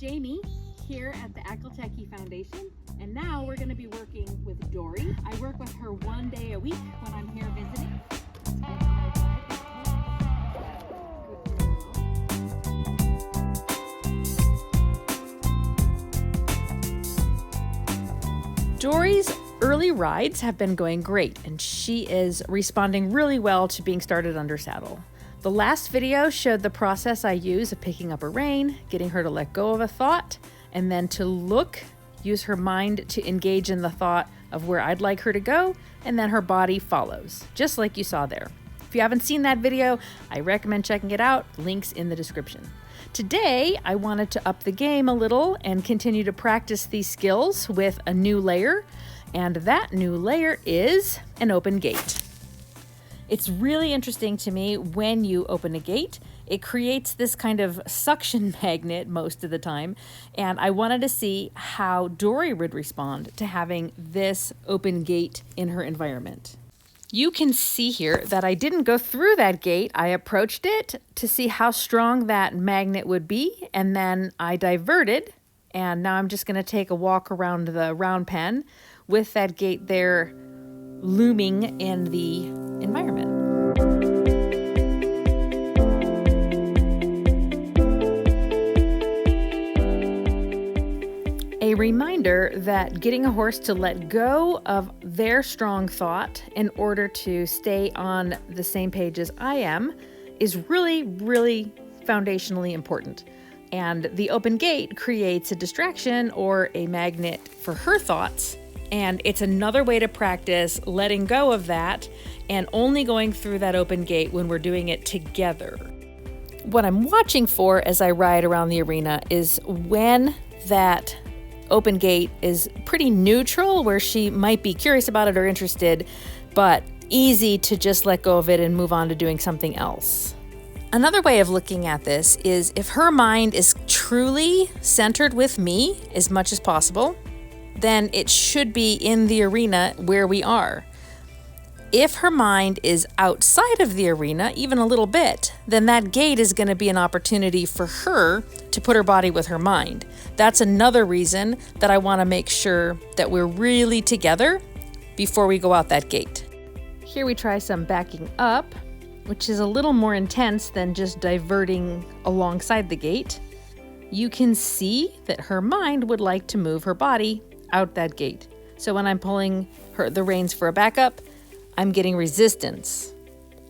Jamie here at the Akhal Teke Foundation, and now we're going to be working with Dory. I work with her 1 day a week when I'm here visiting. Dory's early rides have been going great, and she is responding really well to being started under saddle. The last video showed the process I use of picking up a rein, getting her to let go of a thought, and then to use her mind to engage in the thought of where I'd like her to go, and then her body follows, just like you saw there. If you haven't seen that video, I recommend checking it out. Links in the description. Today, I wanted to up the game a little and continue to practice these skills with a new layer, and that new layer is an open gate. It's really interesting to me when you open a gate. It creates this kind of suction magnet most of the time, and I wanted to see how Dory would respond to having this open gate in her environment. You can see here that I didn't go through that gate. I approached it to see how strong that magnet would be, and then I diverted, and now I'm just going to take a walk around the round pen with that gate there looming in the environment. A reminder that getting a horse to let go of their strong thought in order to stay on the same page as I am is really, really foundationally important. And the open gate creates a distraction or a magnet for her thoughts. And it's another way to practice letting go of that and only going through that open gate when we're doing it together. What I'm watching for as I ride around the arena is when that open gate is pretty neutral, where she might be curious about it or interested, but easy to just let go of it and move on to doing something else. Another way of looking at this is if her mind is truly centered with me as much as possible, then it should be in the arena where we are. If her mind is outside of the arena, even a little bit, then that gate is going to be an opportunity for her to put her body with her mind. That's another reason that I want to make sure that we're really together before we go out that gate. Here we try some backing up, which is a little more intense than just diverting alongside the gate. You can see that her mind would like to move her body out that gate. So when I'm pulling the reins for a backup, I'm getting resistance.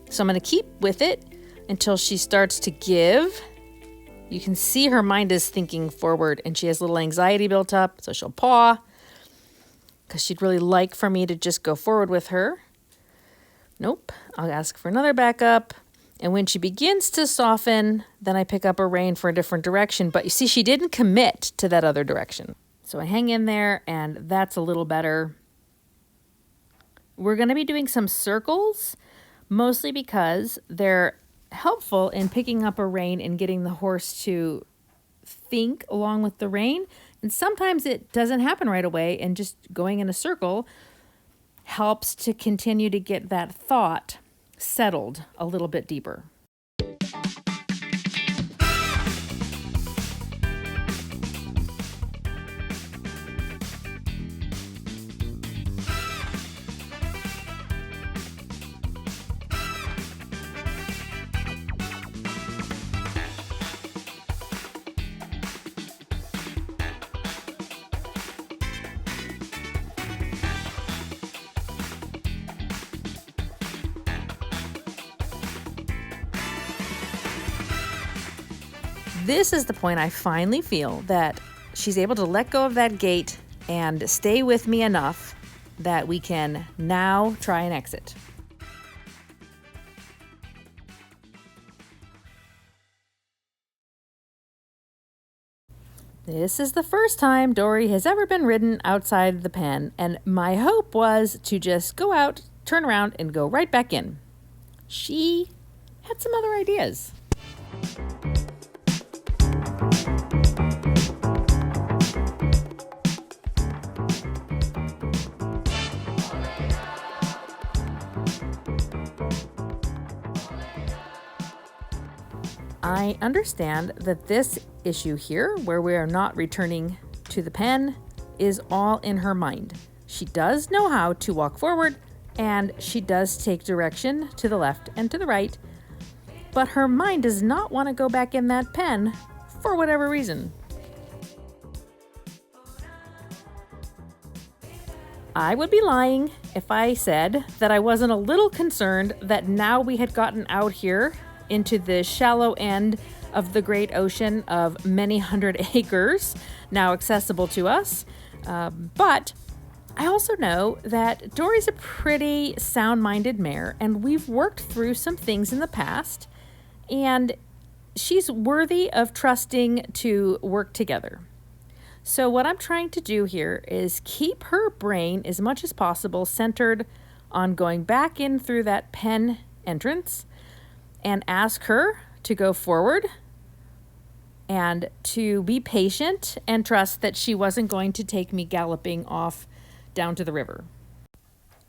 So I'm going to keep with it until she starts to give. You can see her mind is thinking forward, and she has a little anxiety built up, so she'll paw because she'd really like for me to just go forward with her. Nope, I'll ask for another backup. And when she begins to soften, then I pick up a rein for a different direction. But you see, she didn't commit to that other direction. So I hang in there, and that's a little better. We're going to be doing some circles, mostly because they're helpful in picking up a rein and getting the horse to think along with the rein. And sometimes it doesn't happen right away, and just going in a circle helps to continue to get that thought settled a little bit deeper. This is the point I finally feel that she's able to let go of that gate and stay with me enough that we can now try and exit. This is the first time Dory has ever been ridden outside the pen, and my hope was to just go out, turn around, and go right back in. She had some other ideas. I I understand that this issue here, where we are not returning to the pen, is all in her mind. She does know how to walk forward, and she does take direction to the left and to the right, but her mind does not want to go back in that pen for whatever reason. I would be lying if I said that I wasn't a little concerned that now we had gotten out here into the shallow end of the great ocean of many hundred acres now accessible to us. But I also know that Dory's a pretty sound-minded mare, and we've worked through some things in the past, and she's worthy of trusting to work together. So what I'm trying to do here is keep her brain as much as possible centered on going back in through that pen entrance and ask her to go forward and to be patient and trust that she wasn't going to take me galloping off down to the river.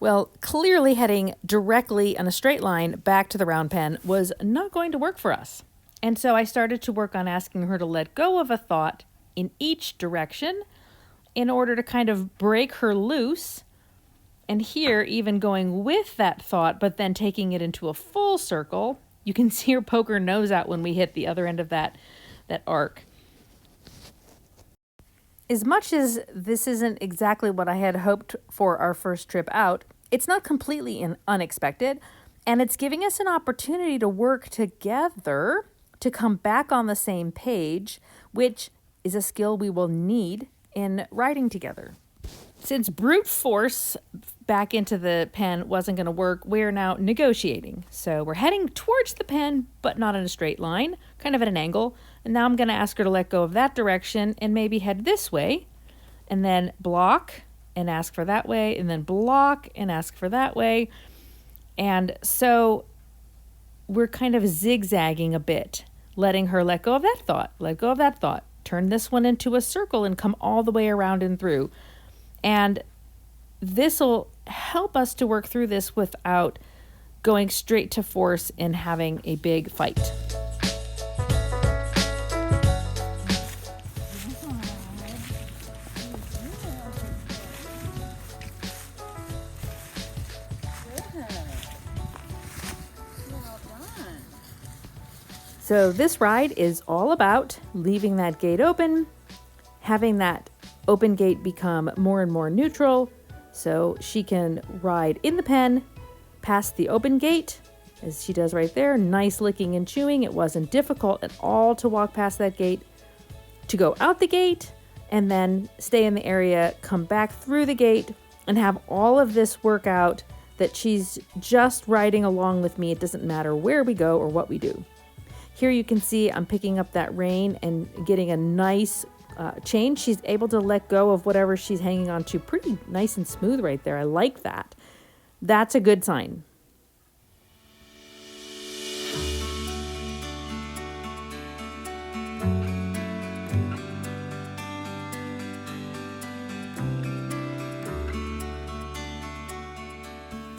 Well, clearly heading directly on a straight line back to the round pen was not going to work for us. And so I started to work on asking her to let go of a thought in each direction in order to kind of break her loose. And here, even going with that thought, but then taking it into a full circle, you can see her poke her nose out when we hit the other end of that arc. As much as this isn't exactly what I had hoped for our first trip out, it's not completely unexpected, and it's giving us an opportunity to work together to come back on the same page, which is a skill we will need in riding together. Since brute force back into the pen wasn't going to work, we're now negotiating. So we're heading towards the pen, but not in a straight line, kind of at an angle. And now I'm going to ask her to let go of that direction and maybe head this way, and then block and ask for that way, and then block and ask for that way. And so we're kind of zigzagging a bit, letting her let go of that thought, let go of that thought, turn this one into a circle and come all the way around and through. And this will help us to work through this without going straight to force and having a big fight. So this ride is all about leaving that gate open, having that open gate become more and more neutral so she can ride in the pen past the open gate, as she does right there. Nice licking and chewing. It wasn't difficult at all to walk past that gate, to go out the gate, and then stay in the area, come back through the gate, and have all of this work out that she's just riding along with me. It doesn't matter where we go or what we do. Here you can see I'm picking up that rein and getting a nice change. She's able to let go of whatever she's hanging on to pretty nice and smooth right there. I like that. That's a good sign.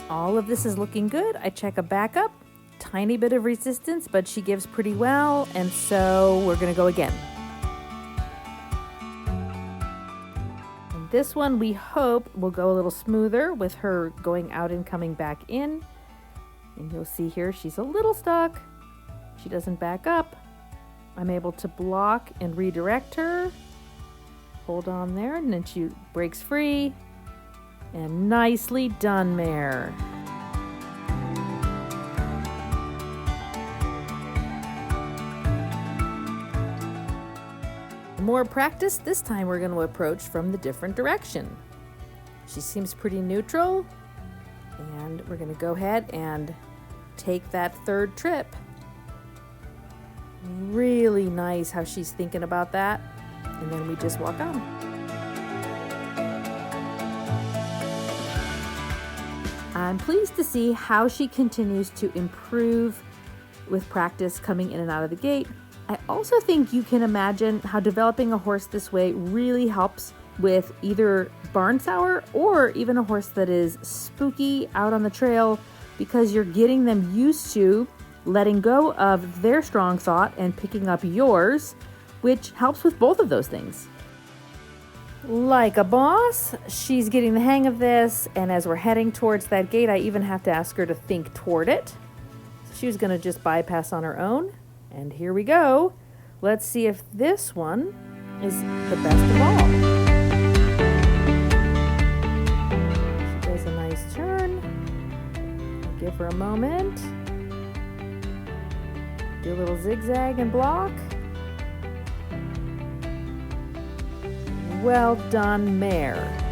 All of this is looking good. I check a backup. Tiny bit of resistance, but she gives pretty well, and so we're going to go again. And this one we hope will go a little smoother with her going out and coming back in. And you'll see here she's a little stuck. She doesn't back up. I'm able to block and redirect her. Hold on there, and then she breaks free. And nicely done, mare. More practice. This time we're going to approach from the different direction. She seems pretty neutral, and we're going to go ahead and take that third trip. Really nice how she's thinking about that, and then we just walk on. I'm pleased to see how she continues to improve with practice coming in and out of the gate. I also think you can imagine how developing a horse this way really helps with either barn sour or even a horse that is spooky out on the trail, because you're getting them used to letting go of their strong thought and picking up yours, which helps with both of those things. Like a boss, she's getting the hang of this, and as we're heading towards that gate, I even have to ask her to think toward it. She was going to just bypass on her own, and here we go. Let's see if this one is the best of all. She does a nice turn. I'll give her a moment. Do a little zigzag and block. Well done, mare.